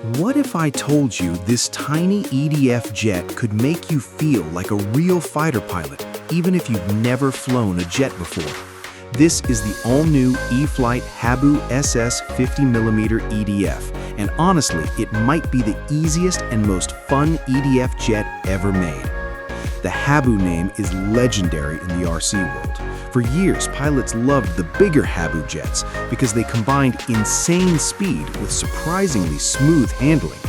What if I told you this tiny EDF jet could make you feel like a real fighter pilot, even if you've never flown a jet before? This is the all-new E-flite Habu SS 50mm EDF, and honestly, it might be the easiest and most fun EDF jet ever made. The Habu name is legendary in the RC world. For years, pilots loved the bigger Habu jets because they combined insane speed with surprisingly smooth handling.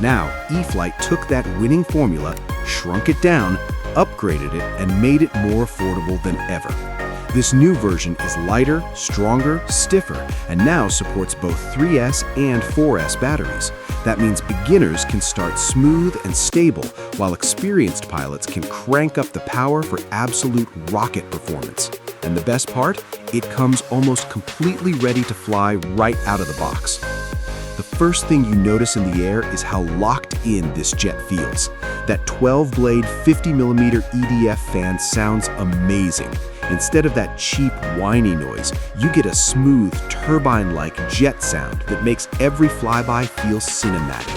Now, E-flite took that winning formula, shrunk it down, upgraded it, and made it more affordable than ever. This new version is lighter, stronger, stiffer, and now supports both 3S and 4S batteries. That means beginners can start smooth and stable, while experienced pilots can crank up the power for absolute rocket performance. And the best part? It comes almost completely ready to fly right out of the box. The first thing you notice in the air is how locked in this jet feels. That 12-blade 50mm EDF fan sounds amazing. Instead of that cheap, whiny noise, you get a smooth, turbine-like jet sound that makes every flyby feel cinematic.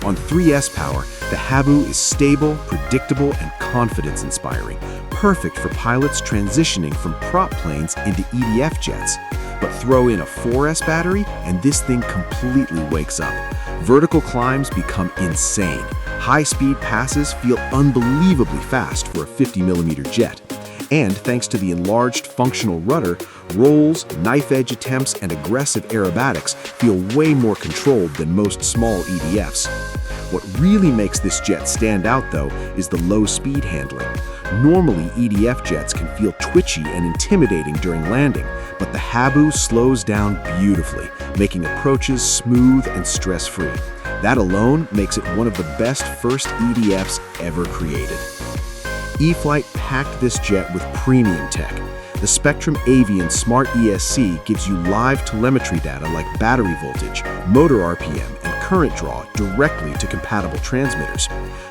On 3S power, the Habu is stable, predictable, and confidence-inspiring, perfect for pilots transitioning from prop planes into EDF jets. But throw in a 4S battery, and this thing completely wakes up. Vertical climbs become insane. High-speed passes feel unbelievably fast for a 50mm jet. And thanks to the enlarged functional rudder, rolls, knife-edge attempts, and aggressive aerobatics feel way more controlled than most small EDFs. What really makes this jet stand out, though, is the low-speed handling. Normally, EDF jets can feel twitchy and intimidating during landing, but the Habu slows down beautifully, making approaches smooth and stress-free. That alone makes it one of the best first EDFs ever created. E-flite packed this jet with premium tech. The Spectrum Avian Smart ESC gives you live telemetry data like battery voltage, motor RPM, and current draw directly to compatible transmitters.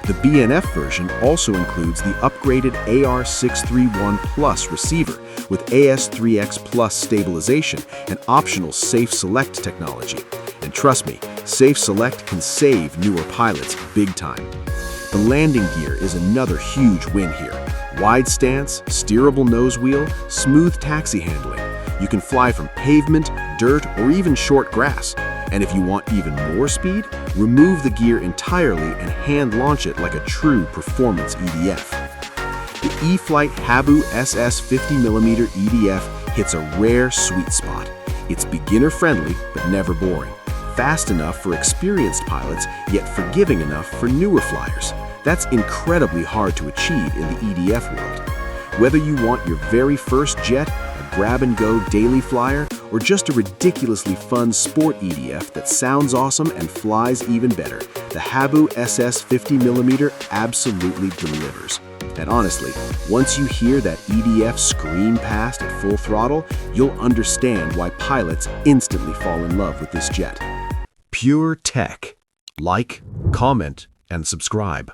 The BNF version also includes the upgraded AR631 Plus receiver with AS3X Plus stabilization and optional Safe Select technology. And trust me, Safe Select can save newer pilots big time. The landing gear is another huge win here. Wide stance, steerable nose wheel, smooth taxi handling. You can fly from pavement, dirt, or even short grass. And if you want even more speed, remove the gear entirely and hand launch it like a true performance EDF. The E-flite Habu SS 50mm EDF hits a rare sweet spot. It's beginner-friendly, but never boring. Fast enough for experienced pilots, yet forgiving enough for newer flyers. That's incredibly hard to achieve in the EDF world. Whether you want your very first jet, a grab-and-go daily flyer, or just a ridiculously fun sport EDF that sounds awesome and flies even better, the Habu SS 50mm absolutely delivers. And honestly, once you hear that EDF scream past at full throttle, you'll understand why pilots instantly fall in love with this jet. PureRtech. Like, comment, and subscribe.